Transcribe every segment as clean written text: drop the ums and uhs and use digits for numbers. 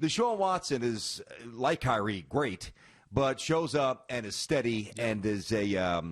Deshaun Watson is, like Kyrie, great, but shows up and is steady and is a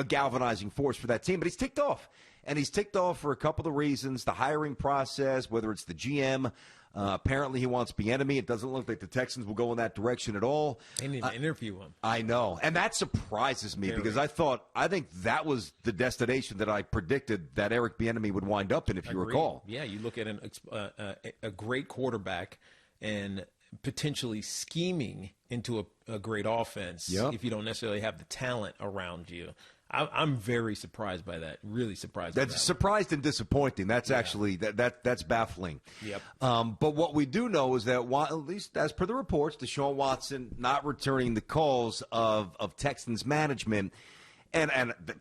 galvanizing force for that team. But he's ticked off. And he's ticked off for a couple of reasons. The hiring process, whether it's the GM. Apparently he wants Bieniemy. It doesn't look like the Texans will go in that direction at all. They need to interview him. I know. And that surprises me because I think that was the destination that I predicted that Eric Bieniemy would wind up in, if you recall. Yeah, you look at a great quarterback and potentially scheming into a great offense if you don't necessarily have the talent around you. I'm very surprised by that. Really surprised. That's surprised and disappointing. That's actually that's baffling. Yep. But what we do know is that, at least as per the reports, Deshaun Watson not returning the calls of Texans management. And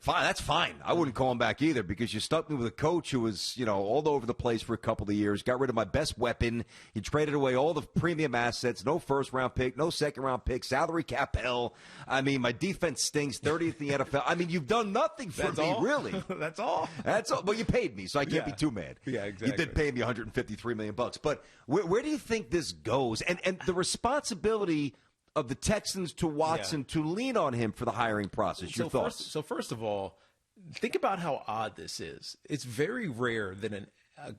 fine, that's fine. I wouldn't call him back either because you stuck me with a coach who was, all over the place for a couple of years, got rid of my best weapon. You traded away all the premium assets, no first-round pick, no second-round pick, salary cap hell. I mean, my defense stinks, 30th in the NFL. I mean, you've done nothing for me, really. That's all. That's all. Well, you paid me, so I can't be too mad. Yeah, exactly. You did pay me $153 million. But where do you think this goes? And the responsibility of the Texans to Watson to lean on him for the hiring process. Your thoughts? First of all, think about how odd this is. It's very rare that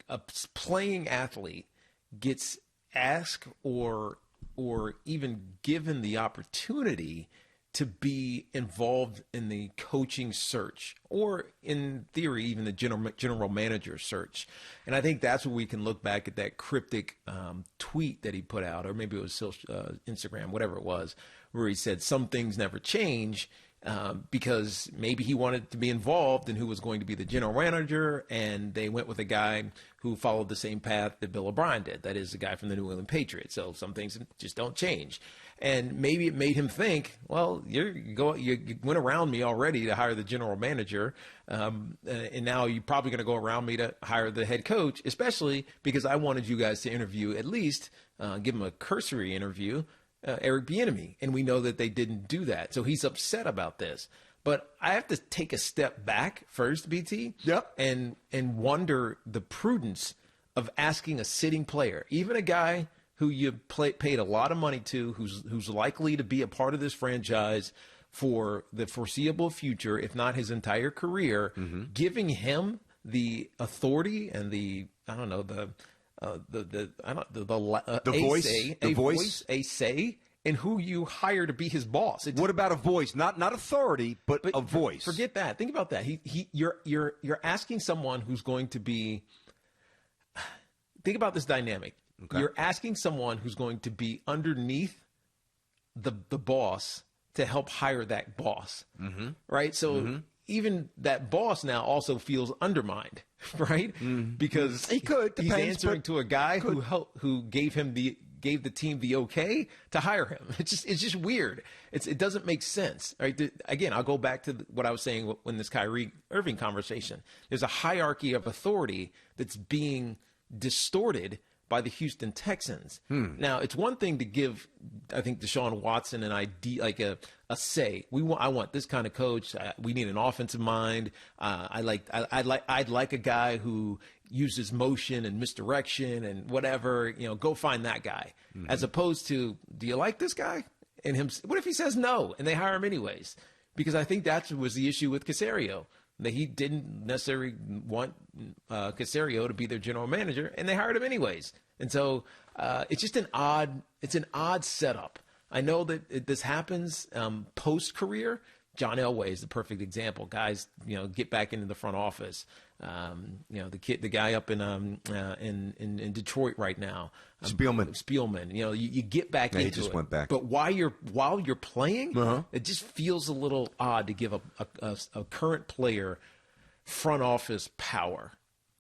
a playing athlete gets asked or even given the opportunity to be involved in the coaching search, or in theory, even the general manager search. And I think that's where we can look back at that cryptic tweet that he put out, or maybe it was Instagram, whatever it was, where he said some things never change because maybe he wanted to be involved in who was going to be the general manager, and they went with a guy who followed the same path that Bill O'Brien did. That is, the guy from the New England Patriots. So some things just don't change. And maybe it made him think, well, you went around me already to hire the general manager, and now you're probably going to go around me to hire the head coach, especially because I wanted you guys to interview, at least give him a cursory interview, Eric Bieniemy. And we know that they didn't do that. So he's upset about this. But I have to take a step back first, BT, and wonder the prudence of asking a sitting player, even a guy who you paid a lot of money to, who's likely to be a part of this franchise for the foreseeable future, if not his entire career, giving him the authority and the voice, a say in who you hire to be his boss. What about a voice? Not authority, but a voice. Forget that. Think about that. You're asking someone who's going to be. Think about this dynamic. Okay. You're asking someone who's going to be underneath the boss to help hire that boss, right? So even that boss now also feels undermined, right? Because he's answering to a guy who gave the team the okay to hire him. It's just weird. It doesn't make sense, right? Again, I'll go back to what I was saying when this Kyrie Irving conversation. There's a hierarchy of authority that's being distorted by the Houston Texans. Now, it's one thing to give, I think, Deshaun Watson an idea, like a say. I want this kind of coach. We need an offensive mind. I'd like a guy who uses motion and misdirection and whatever. Go find that guy. As opposed to, do you like this guy? And him. What if he says no and they hire him anyways? Because I think that was the issue with Caserio. That he didn't necessarily want Caserio to be their general manager, and they hired him anyways. And so it's just an odd setup. I know that this happens post-career. John Elway is the perfect example. Guys, get back into the front office. The guy up in Detroit right now, Spielman. You get back into it. He just went back. But while you're playing, it just feels a little odd to give a current player front office power.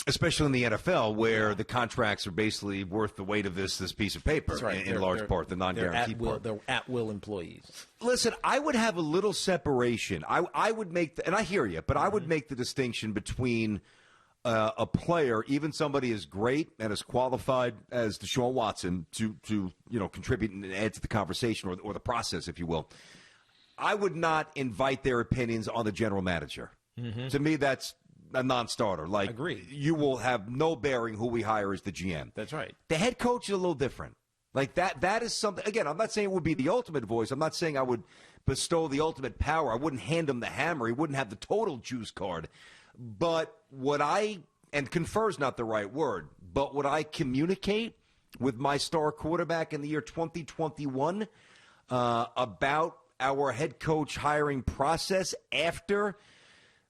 Especially in the NFL, where the contracts are basically worth the weight of this piece of paper. That's right. in large part, the non-guaranteed part. They're at-will employees. Listen, I would have a little separation. I would make, and I hear you, but I would make the distinction between a player, even somebody as great and as qualified as Deshaun Watson, to contribute and add to the conversation or the process, if you will. I would not invite their opinions on the general manager. To me, that's a non-starter. Like, agreed. You will have no bearing who we hire as the GM. That's right. The head coach is a little different. Like that is something, again, I'm not saying it would be the ultimate voice. I'm not saying I would bestow the ultimate power. I wouldn't hand him the hammer. He wouldn't have the total juice card. But and confer is not the right word, but would I communicate with my star quarterback in the year 2021 about our head coach hiring process after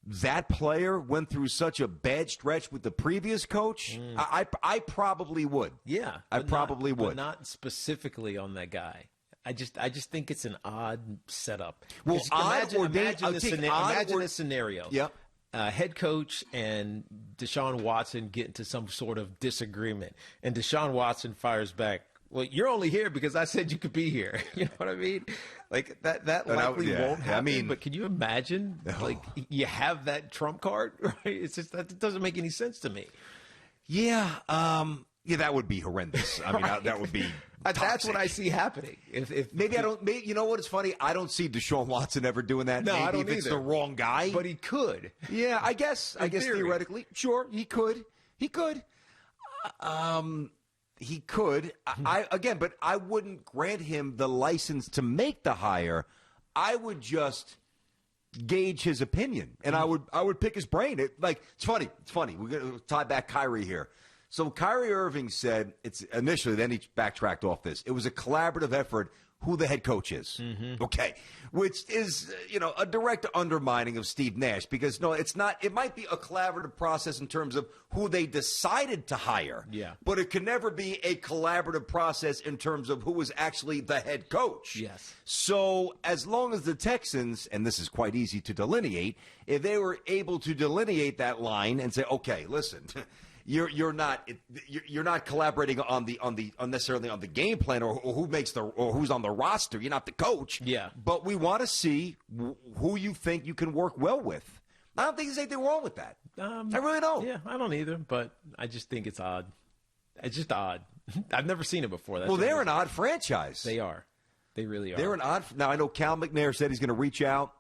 that player went through such a bad stretch with the previous coach? I probably would. Yeah, I probably would. But not specifically on that guy. I just think it's an odd setup. Well, imagine this scenario. Yep. Head coach and Deshaun Watson get into some sort of disagreement, and Deshaun Watson fires back, "Well, you're only here because I said you could be here." You know what I mean? Like that likely won't happen. But can you imagine? Like you have that trump card, right? It's just that it doesn't make any sense to me. Yeah, that would be horrendous. I mean, Right. that would be. That's what I see happening. If Maybe I don't. You know what? It's funny. I don't see Deshaun Watson ever doing that. No, maybe I don't if it's either. the wrong guy. But he could. Yeah, I guess theory. theoretically, sure, he could. He could. But I wouldn't grant him the license to make the hire. I would just gauge his opinion, and I would pick his brain. It's funny. We're gonna tie back Kyrie here. So Kyrie Irving said it's initially, then he backtracked off this. It was a collaborative effort. Who the head coach is, okay, which is a direct undermining of Steve Nash, because no, it's not. It might be a collaborative process in terms of who they decided to hire, but it can never be a collaborative process in terms of who was actually the head coach. Yes. So as long as the Texans, and this is quite easy to delineate, if they were able to delineate that line and say, okay, listen. You're not collaborating on the unnecessarily on the game plan or who's on the roster. You're not the coach. Yeah. But we want to see who you think you can work well with. I don't think there's anything wrong with that. I really don't. Yeah, I don't either. But I just think it's odd. It's just odd. I've never seen it before. Well, they're an odd franchise. They are. They really are. They're an odd. Now I know Cal McNair said he's going to reach out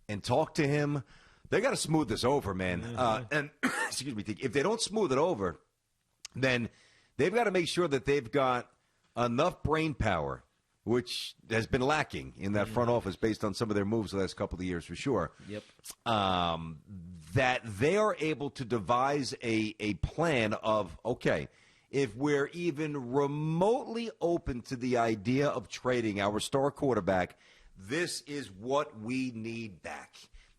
and talk to him. They got to smooth this over, man. And excuse me, if they don't smooth it over, then they've got to make sure that they've got enough brain power, which has been lacking in that front office based on some of their moves the last couple of years, for sure. Yep. That they are able to devise a plan of, okay, if we're even remotely open to the idea of trading our star quarterback, this is what we need back.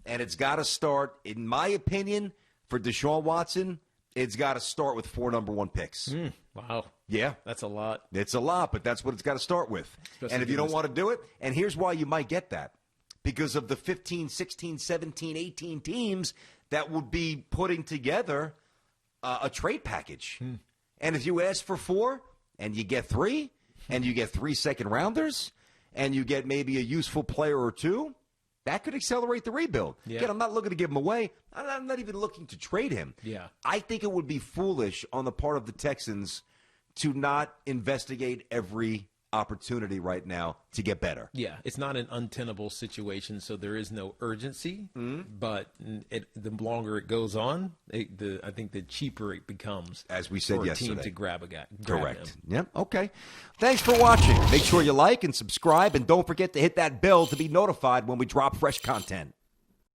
And it's got to start, in my opinion, for Deshaun Watson, it's got to start with 4 number 1 picks. Wow. Yeah. That's a lot. It's a lot, but that's what it's got to start with. Especially and if you don't want to do it, and here's why you might get that. Because of the 15, 16, 17, 18 teams that would be putting together a trade package. And if you ask for 4 and you get 3 and you get 3 second-rounders and you get maybe a useful player or 2, that could accelerate the rebuild. Yeah. Again, I'm not looking to give him away. I'm not even looking to trade him. Yeah. I think it would be foolish on the part of the Texans to not investigate every opportunity right now to get better. Yeah, it's not an untenable situation, so there is no urgency. But the longer it goes on, I think the cheaper it becomes. As we said for yesterday. a team to grab a guy. Correct. Yep. Okay. Thanks for watching. Make sure you like and subscribe, and don't forget to hit that bell to be notified when we drop fresh content.